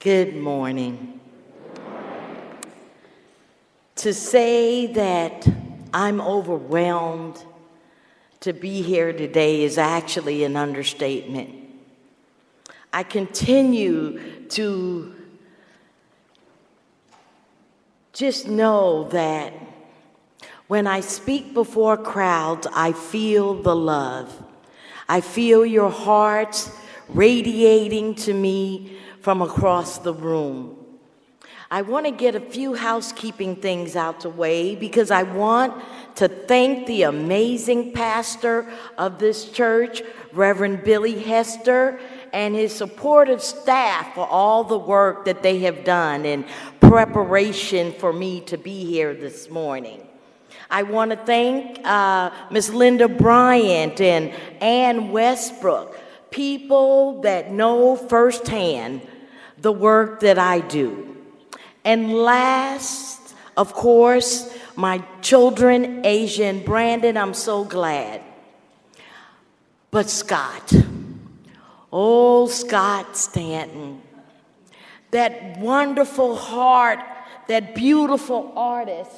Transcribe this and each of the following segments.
Good morning. To say that I'm overwhelmed to be here today is actually an understatement. I continue to just know that when I speak before crowds, I feel the love. I feel your hearts radiating to me from across the room. I want to get a few housekeeping things out the way because I want to thank the amazing pastor of this church, Reverend Billy Hester, and his supportive staff for all the work that they have done in preparation for me to be here this morning. I want to thank Ms. Linda Bryant and Ann Westbrook, people that know firsthand the work that I do. And last, of course, my children, Asia and Brandon, I'm so glad. But Scott, oh, Scott Stanton, that wonderful heart, that beautiful artist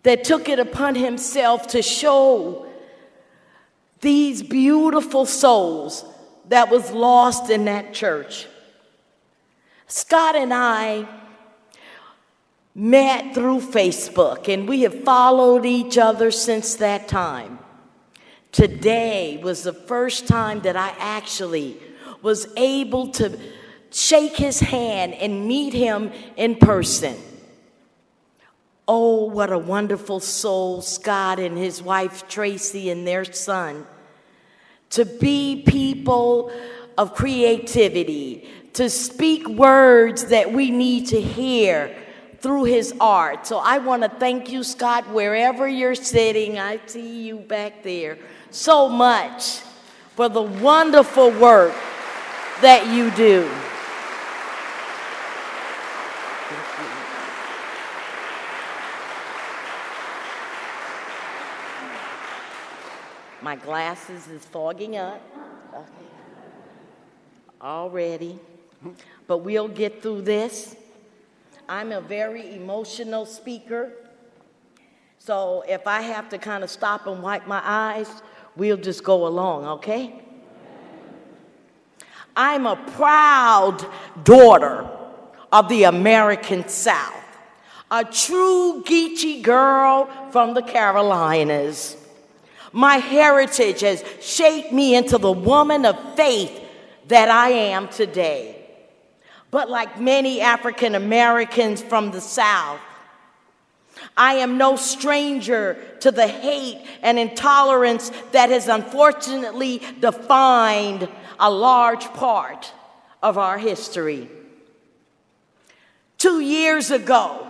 that took it upon himself to show these beautiful souls that was lost in that church. Scott and I met through Facebook, and we have followed each other since that time. Today was the first time that I actually was able to shake his hand and meet him in person. Oh, what a wonderful soul, Scott and his wife Tracy and their son. To be people of creativity, to speak words that we need to hear through his art. So I want to thank you, Scott, wherever you're sitting. I see you back there so much for the wonderful work that you do. My glasses is fogging up already, but we'll get through this. I'm a very emotional speaker, so if I have to kind of stop and wipe my eyes, we'll just go along, okay? I'm a proud daughter of the American South, a true Geechee girl from the Carolinas. My heritage has shaped me into the woman of faith that I am today. But like many African Americans from the South, I am no stranger to the hate and intolerance that has unfortunately defined a large part of our history. 2 years ago,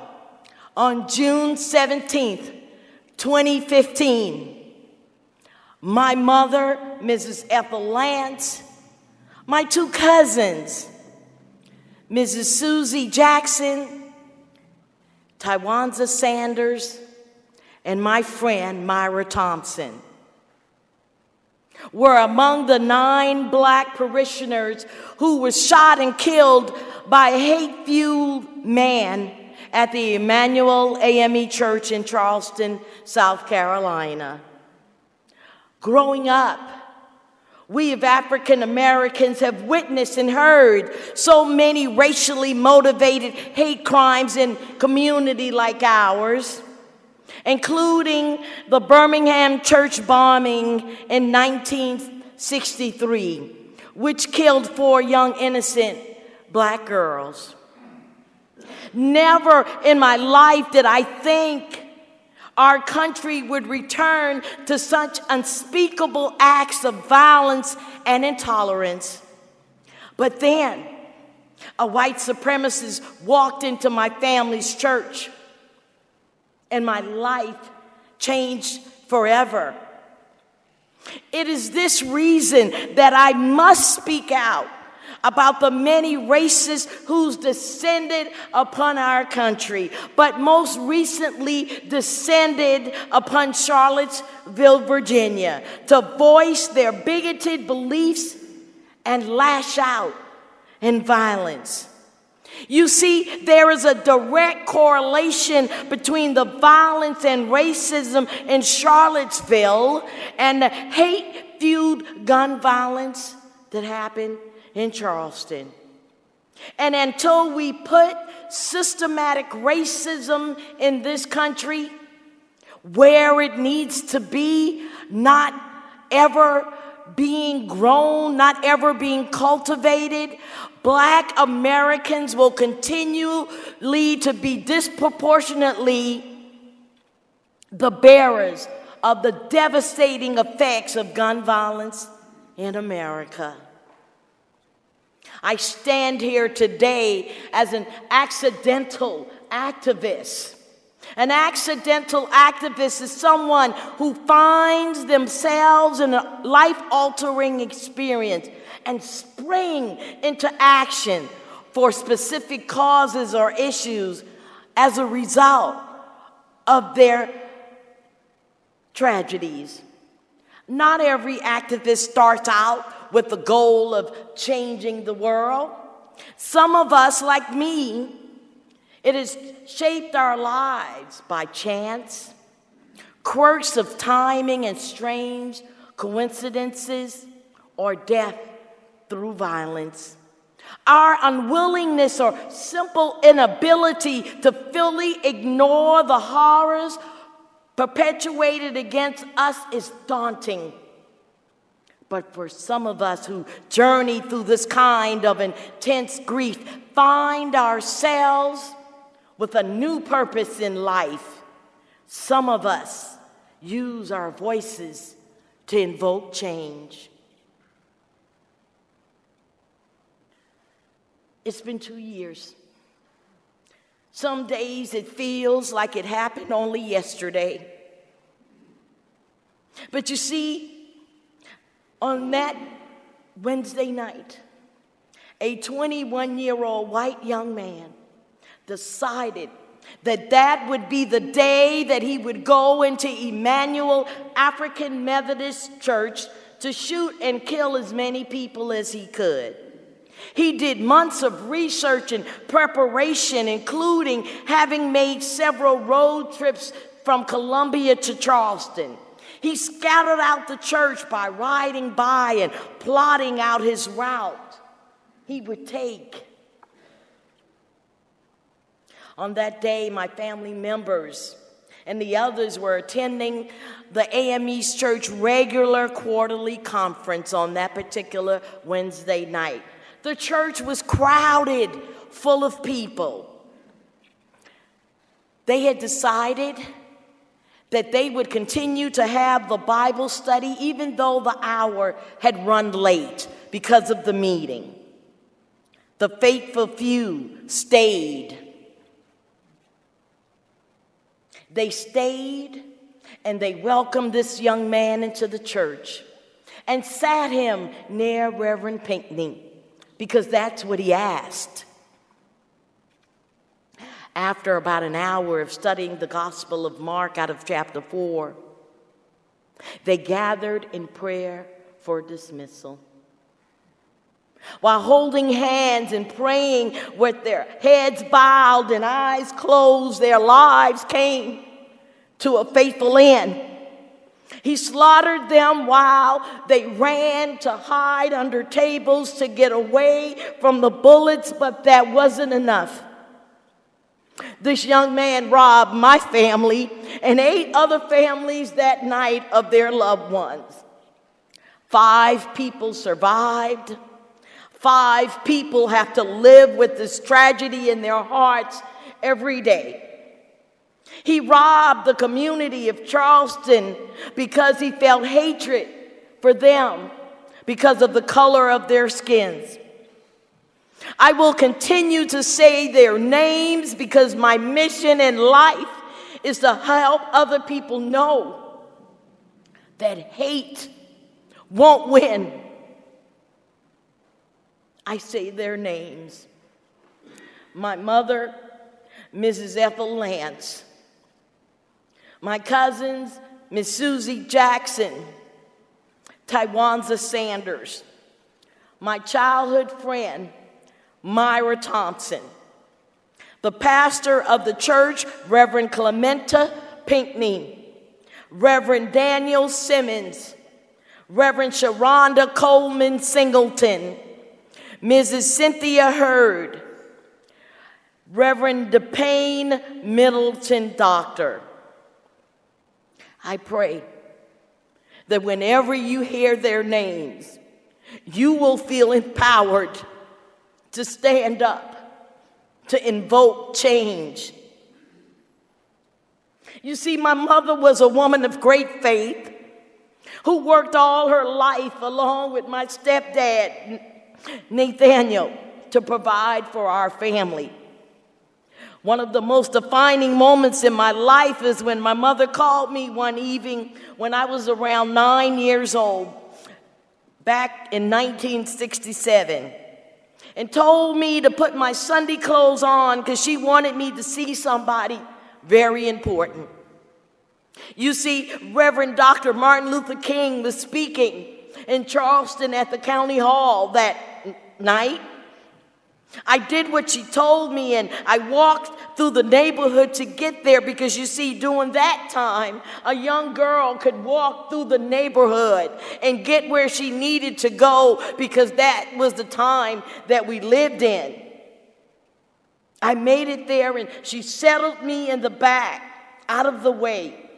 on June 17th, 2015, my mother, Mrs. Ethel Lance, my two cousins, Mrs. Susie Jackson, Tywanza Sanders, and my friend Myra Thompson were among the 9 black parishioners who were shot and killed by a hate-fueled man at the Emanuel AME Church in Charleston, South Carolina. Growing up, we of African Americans have witnessed and heard so many racially motivated hate crimes in community like ours, including the Birmingham church bombing in 1963, which killed 4 young innocent black girls. Never in my life did I think our country would return to such unspeakable acts of violence and intolerance. But then, a white supremacist walked into my family's church, and my life changed forever. It is this reason that I must speak out about the many races who's descended upon our country, but most recently descended upon Charlottesville, Virginia, to voice their bigoted beliefs and lash out and violence. You see, there is a direct correlation between the violence and racism in Charlottesville and the hate-fueled gun violence that happened in Charleston. And until we put systematic racism in this country where it needs to be, not ever being grown, not ever being cultivated, Black Americans will continually to be disproportionately the bearers of the devastating effects of gun violence in America. I stand here today as an accidental activist. An accidental activist is someone who finds themselves in a life-altering experience and spring into action for specific causes or issues as a result of their tragedies. Not every activist starts out with the goal of changing the world. Some of us, like me, it has shaped our lives by chance, quirks of timing and strange coincidences, or death through violence. Our unwillingness or simple inability to fully ignore the horrors perpetuated against us is daunting. But for some of us who journey through this kind of intense grief, find ourselves with a new purpose in life, some of us use our voices to invoke change. It's been 2 years. Some days it feels like it happened only yesterday. But you see, on that Wednesday night, a 21-year-old white young man decided that that would be the day that he would go into Emanuel African Methodist Church to shoot and kill as many people as he could. He did months of research and preparation, including having made several road trips from Columbia to Charleston. He scouted out the church by riding by and plotting out his route he would take. On that day, my family members and the others were attending the AME's church regular quarterly conference on that particular Wednesday night. The church was crowded, full of people. They had decided that they would continue to have the Bible study even though the hour had run late because of the meeting. The faithful few stayed. They stayed and they welcomed this young man into the church and sat him near Reverend Pinckney because that's what he asked. After about an hour of studying the Gospel of Mark out of chapter 4, they gathered in prayer for dismissal. While holding hands and praying with their heads bowed and eyes closed, their lives came to a faithful end. He slaughtered them while they ran to hide under tables to get away from the bullets, but that wasn't enough. This young man robbed my family and 8 other families that night of their loved ones. 5 people survived. 5 people have to live with this tragedy in their hearts every day. He robbed the community of Charleston because he felt hatred for them because of the color of their skins. I will continue to say their names because my mission in life is to help other people know that hate won't win. I say their names. My mother, Mrs. Ethel Lance. My cousins, Miss Susie Jackson, Tywanza Sanders. My childhood friend, Myra Thompson. The pastor of the church, Reverend Clementa Pinckney. Reverend Daniel Simmons. Reverend Sharonda Coleman Singleton. Mrs. Cynthia Hurd. Reverend DePayne Middleton Doctor. I pray that whenever you hear their names, you will feel empowered to stand up, to invoke change. You see, my mother was a woman of great faith who worked all her life along with my stepdad, Nathaniel, to provide for our family. One of the most defining moments in my life is when my mother called me one evening when I was around 9 years old, back in 1967, and told me to put my Sunday clothes on because she wanted me to see somebody very important. You see, Reverend Dr. Martin Luther King was speaking in Charleston at the county hall that night. I did what she told me, and I walked through the neighborhood to get there because, you see, during that time, a young girl could walk through the neighborhood and get where she needed to go because that was the time that we lived in. I made it there, and she settled me in the back, out of the way.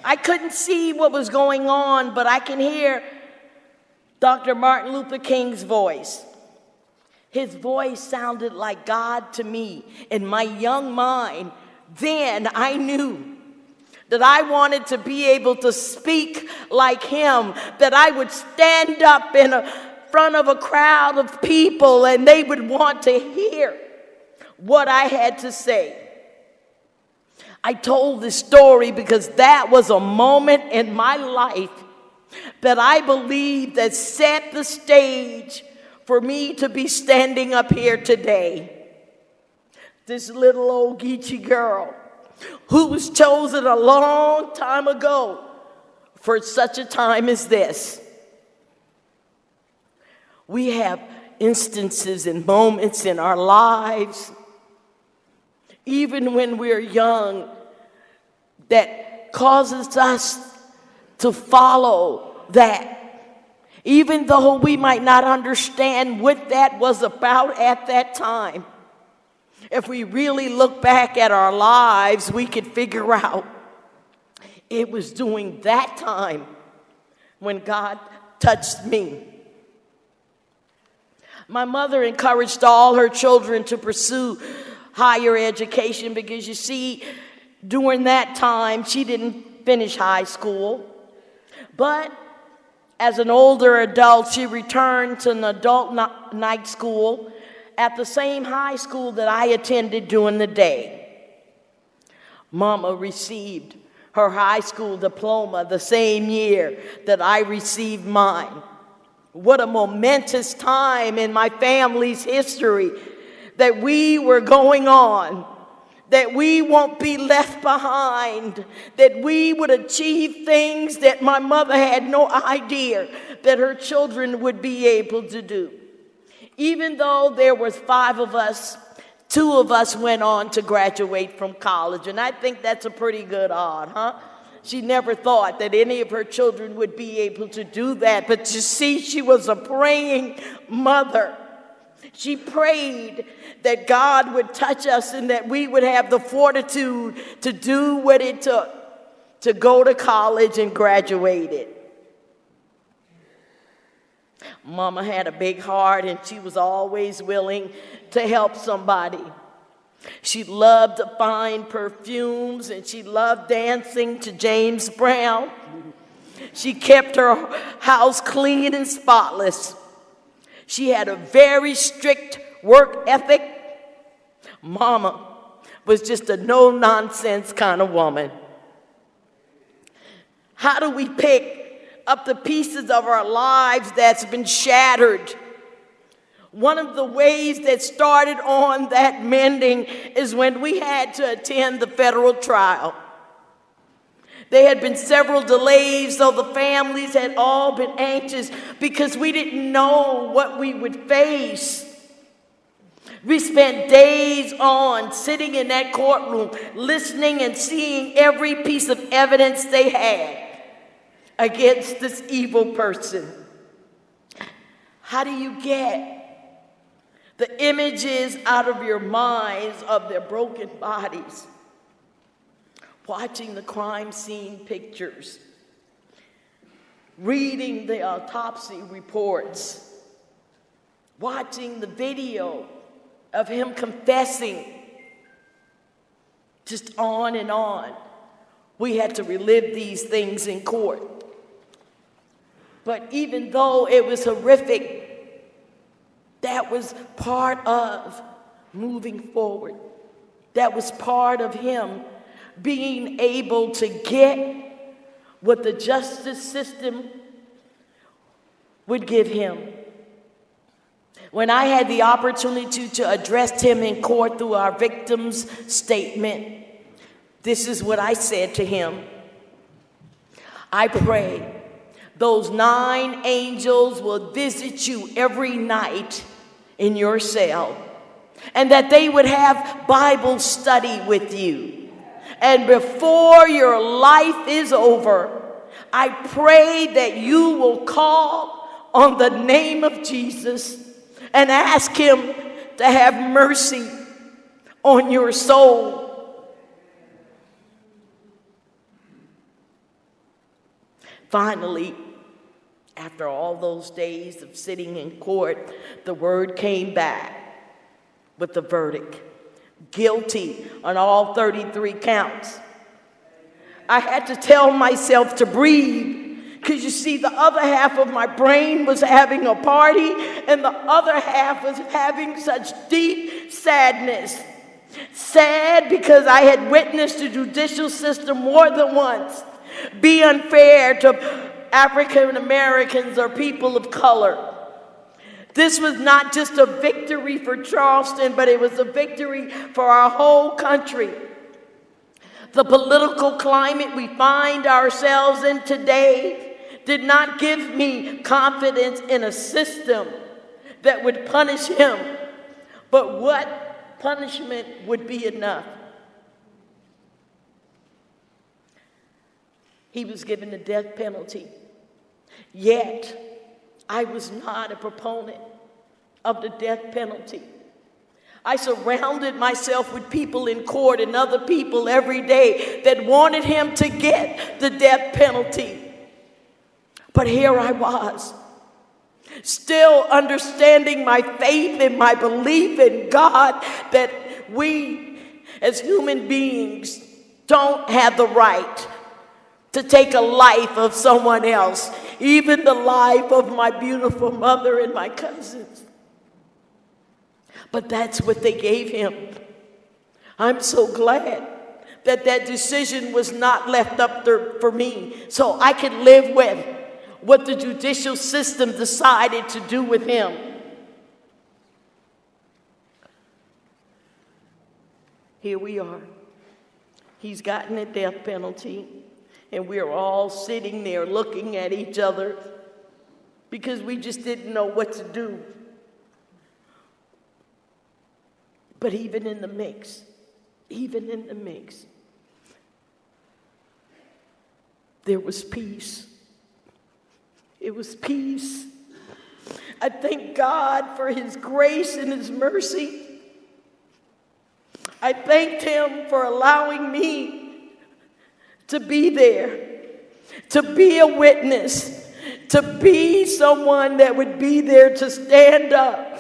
I couldn't see what was going on, but I can hear Dr. Martin Luther King's voice. His voice sounded like God to me. In my young mind, then I knew that I wanted to be able to speak like him, that I would stand up in front of a crowd of people and they would want to hear what I had to say. I told this story because that was a moment in my life that I believe that set the stage for me to be standing up here today. This little old Geechee girl who was chosen a long time ago for such a time as this. We have instances and moments in our lives, even when we're young, that causes us to follow that. Even though we might not understand what that was about at that time, if we really look back at our lives, we could figure out it was during that time when God touched me. My mother encouraged all her children to pursue higher education because, you see, during that time, she didn't finish high school. But as an older adult, she returned to an adult night school at the same high school that I attended during the day. Mama received her high school diploma the same year that I received mine. What a momentous time in my family's history that we were going on, that we won't be left behind, that we would achieve things that my mother had no idea that her children would be able to do. Even though there was 5 of us, 2 of us went on to graduate from college, and I think that's a pretty good odd, huh? She never thought that any of her children would be able to do that, but you see, she was a praying mother. She prayed that God would touch us and that we would have the fortitude to do what it took to go to college and graduate it. Mama had a big heart and she was always willing to help somebody. She loved to find perfumes and she loved dancing to James Brown. She kept her house clean and spotless. She had a very strict work ethic. Mama was just a no-nonsense kind of woman. How do we pick up the pieces of our lives that's been shattered? One of the ways that started on that mending is when we had to attend the federal trial. There had been several delays, so the families had all been anxious because we didn't know what we would face. We spent days on sitting in that courtroom, listening and seeing every piece of evidence they had against this evil person. How do you get the images out of your minds of their broken bodies? Watching the crime scene pictures, reading the autopsy reports, watching the video of him confessing, just on and on. We had to relive these things in court. But even though it was horrific, that was part of moving forward. That was part of him being able to get what the justice system would give him. When I had the opportunity to address him in court through our victim's statement, this is what I said to him. I pray those 9 angels will visit you every night in your cell, and that they would have Bible study with you. And before your life is over, I pray that you will call on the name of Jesus and ask him to have mercy on your soul. Finally, after all those days of sitting in court, the word came back with the verdict. Guilty on all 33 counts. I had to tell myself to breathe, because you see, the other half of my brain was having a party, and the other half was having such deep sadness. Sad because I had witnessed the judicial system more than once be unfair to African Americans or people of color. This was not just a victory for Charleston, but it was a victory for our whole country. The political climate we find ourselves in today did not give me confidence in a system that would punish him, but what punishment would be enough? He was given the death penalty, yet I was not a proponent of the death penalty. I surrounded myself with people in court and other people every day that wanted him to get the death penalty. But here I was, still understanding my faith and my belief in God, that we as human beings don't have the right to take a life of someone else, even the life of my beautiful mother and my cousins. But that's what they gave him. I'm so glad that that decision was not left up there for me, so I could live with what the judicial system decided to do with him. Here we are. He's gotten a death penalty, and we're all sitting there looking at each other because we just didn't know what to do. But even in the mix, there was peace. It was peace. I thank God for his grace and his mercy. I thanked him for allowing me to be there, to be a witness, to be someone that would be there to stand up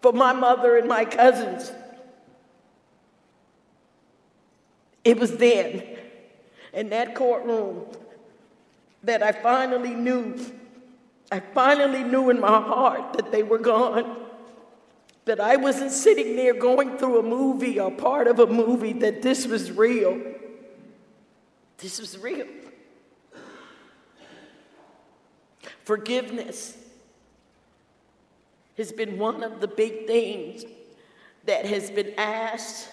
for my mother and my cousins. It was then, in that courtroom, that I finally knew in my heart that they were gone. That I wasn't sitting there going through a movie or part of a movie, that this was real. This was real. Forgiveness has been one of the big things that has been asked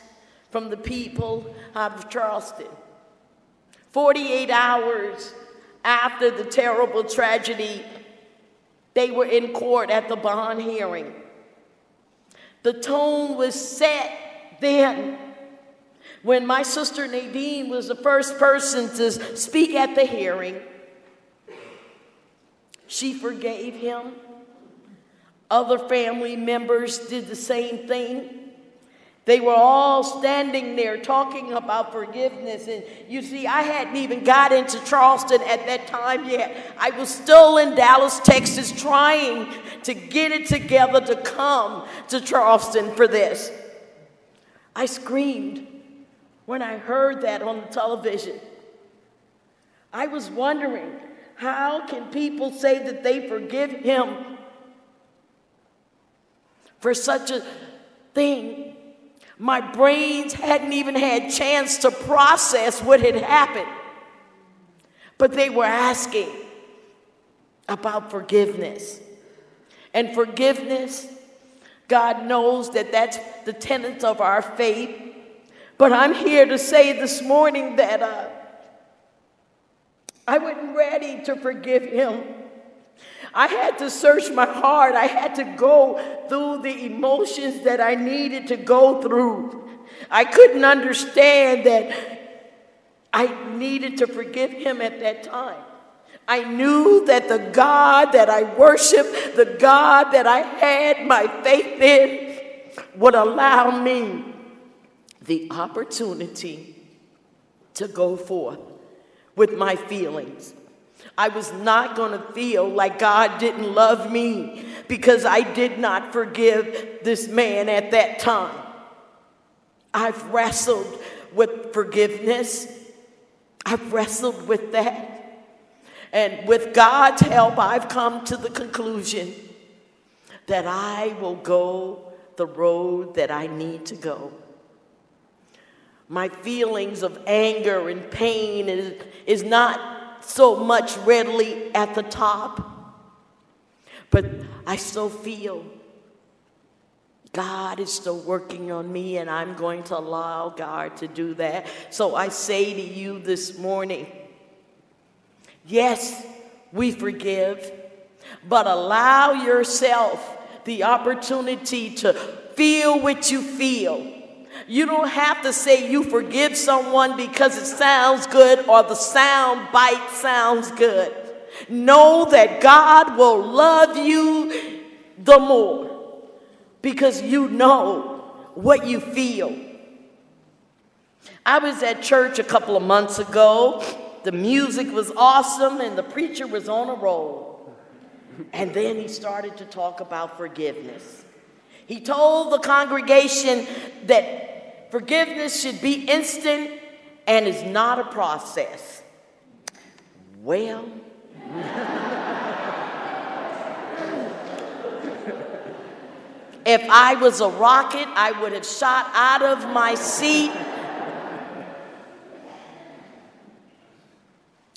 from the people of Charleston. 48 hours after the terrible tragedy, they were in court at the bond hearing. The tone was set then when my sister Nadine was the first person to speak at the hearing. She forgave him. Other family members did the same thing. They were all standing there talking about forgiveness. And you see, I hadn't even got into Charleston at that time yet. I was still in Dallas, Texas, trying to get it together to come to Charleston for this. I screamed when I heard that on the television. I was wondering, how can people say that they forgive him for such a thing? My brains hadn't even had chance to process what had happened. But they were asking about forgiveness. And forgiveness, God knows that that's the tenets of our faith. But I'm here to say this morning that I wasn't ready to forgive him. I had to search my heart. I had to go through the emotions that I needed to go through. I couldn't understand that I needed to forgive him at that time. I knew that the God that I worshiped, the God that I had my faith in, would allow me the opportunity to go forth with my feelings. I was not going to feel like God didn't love me because I did not forgive this man at that time. I've wrestled with forgiveness. I've wrestled with that. And with God's help, I've come to the conclusion that I will go the road that I need to go. My feelings of anger and pain is not so much readily at the top, but I still feel God is still working on me, and I'm going to allow God to do that. So I say to you this morning, yes, we forgive, but allow yourself the opportunity to feel what you feel. You don't have to say you forgive someone because it sounds good or the sound bite sounds good. Know that God will love you the more because you know what you feel. I was at church a couple of months ago. The music was awesome and the preacher was on a roll. And then he started to talk about forgiveness. He told the congregation that forgiveness should be instant and is not a process. Well, if I was a rocket, I would have shot out of my seat.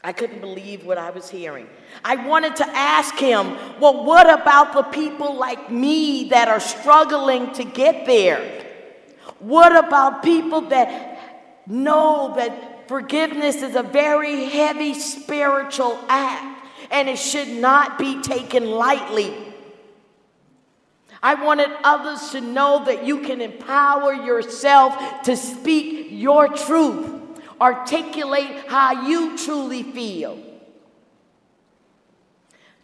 I couldn't believe what I was hearing. I wanted to ask him, well, what about the people like me that are struggling to get there? What about people that know that forgiveness is a very heavy spiritual act and it should not be taken lightly? I wanted others to know that you can empower yourself to speak your truth, articulate how you truly feel.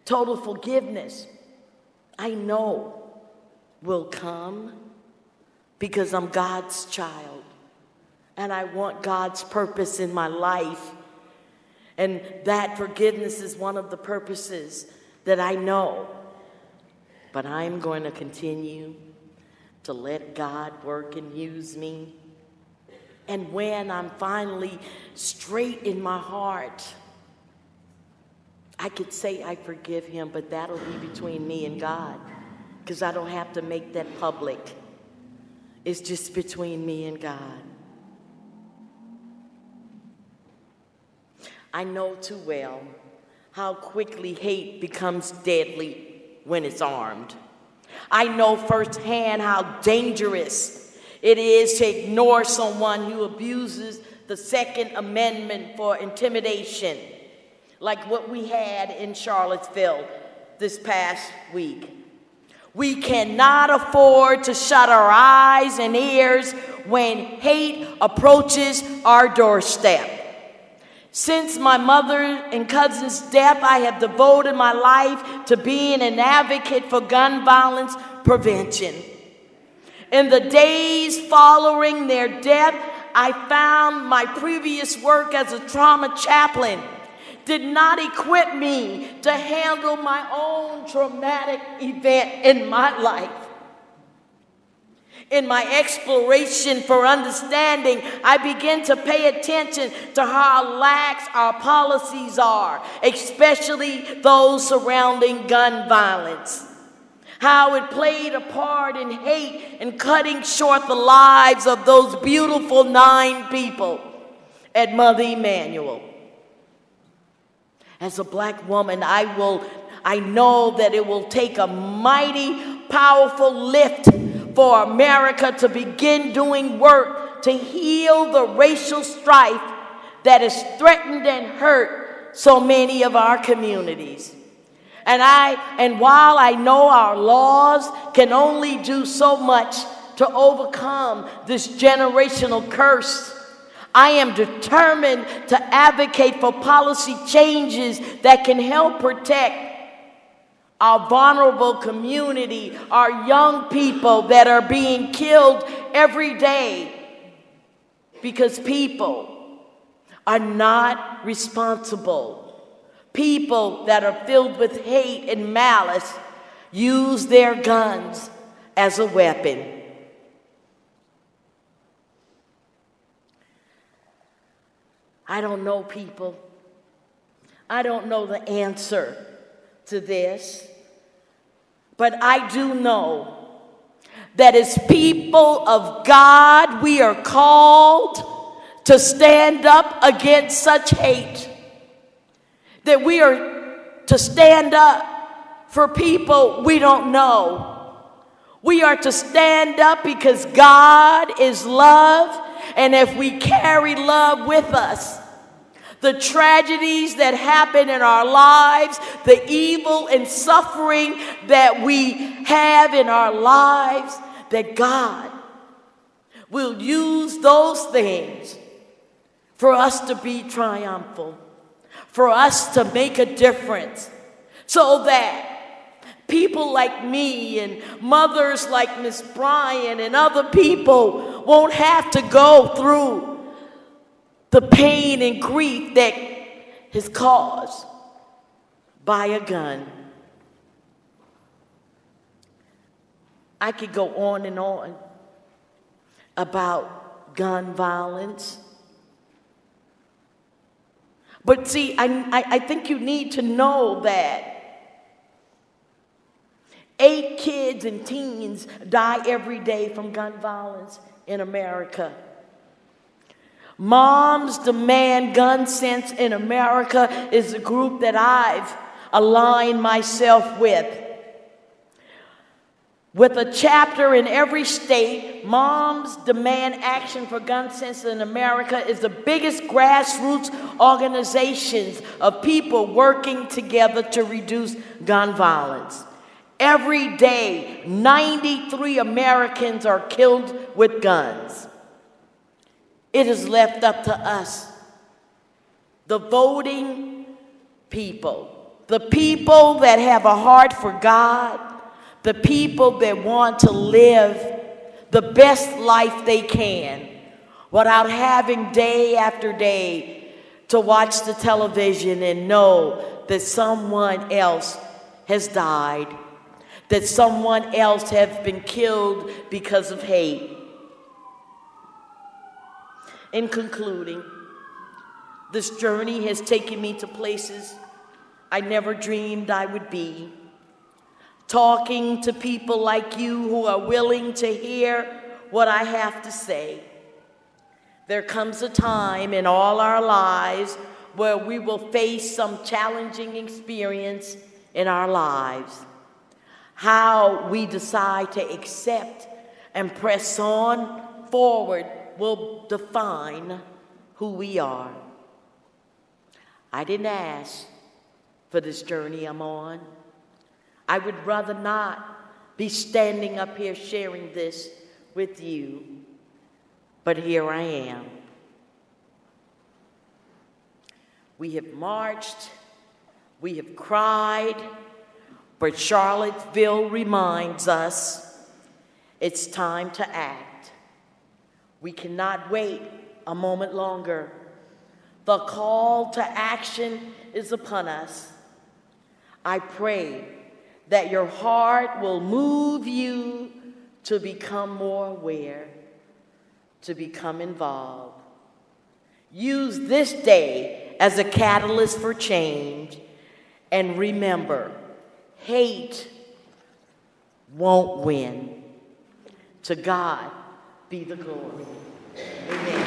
Total forgiveness, I know, will come because I'm God's child and I want God's purpose in my life. And that forgiveness is one of the purposes that I know. But I'm going to continue to let God work and use me. And when I'm finally straight in my heart, I could say I forgive him, but that'll be between me and God because I don't have to make that public. It's just between me and God. I know too well how quickly hate becomes deadly when it's armed. I know firsthand how dangerous it is to ignore someone who abuses the Second Amendment for intimidation, like what we had in Charlottesville this past week. We cannot afford to shut our eyes and ears when hate approaches our doorstep. Since my mother and cousin's death, I have devoted my life to being an advocate for gun violence prevention. In the days following their death, I found my previous work as a trauma chaplain did not equip me to handle my own traumatic event in my life. In my exploration for understanding, I began to pay attention to how lax our policies are, especially those surrounding gun violence. How it played a part in hate and cutting short the lives of those beautiful 9 people at Mother Emanuel. As a black woman, I know that it will take a mighty, powerful lift for America to begin doing work to heal the racial strife that has threatened and hurt so many of our communities. And while I know our laws can only do so much to overcome this generational curse, I am determined to advocate for policy changes that can help protect our vulnerable community, our young people that are being killed every day because people are not responsible. People that are filled with hate and malice use their guns as a weapon. I don't know, people. I don't know the answer to this, but I do know that as people of God, we are called to stand up against such hate, that we are to stand up for people we don't know. We are to stand up because God is love, and if we carry love with us, the tragedies that happen in our lives, the evil and suffering that we have in our lives, that God will use those things for us to be triumphant, for us to make a difference, so that people like me and mothers like Miss Bryan and other people won't have to go through the pain and grief that is caused by a gun. I could go on and on about gun violence. But see, I think you need to know that 8 kids and teens die every day from gun violence in America. Moms Demand Gun Sense in America is a group that I've aligned myself with. With a chapter in every state, Moms Demand Action for Gun Sense in America is the biggest grassroots organizations of people working together to reduce gun violence. Every day, 93 Americans are killed with guns. It is left up to us, the voting people, the people that have a heart for God, the people that want to live the best life they can without having day after day to watch the television and know that someone else has died, that someone else has been killed because of hate. In concluding, this journey has taken me to places I never dreamed I would be. Talking to people like you who are willing to hear what I have to say. There comes a time in all our lives where we will face some challenging experience in our lives. How we decide to accept and press on forward will define who we are. I didn't ask for this journey I'm on. I would rather not be standing up here sharing this with you, but here I am. We have marched, we have cried, but Charlottesville reminds us it's time to act. We cannot wait a moment longer. The call to action is upon us. I pray that your heart will move you to become more aware, to become involved. Use this day as a catalyst for change, and remember, hate won't win. To God be the glory. Amen.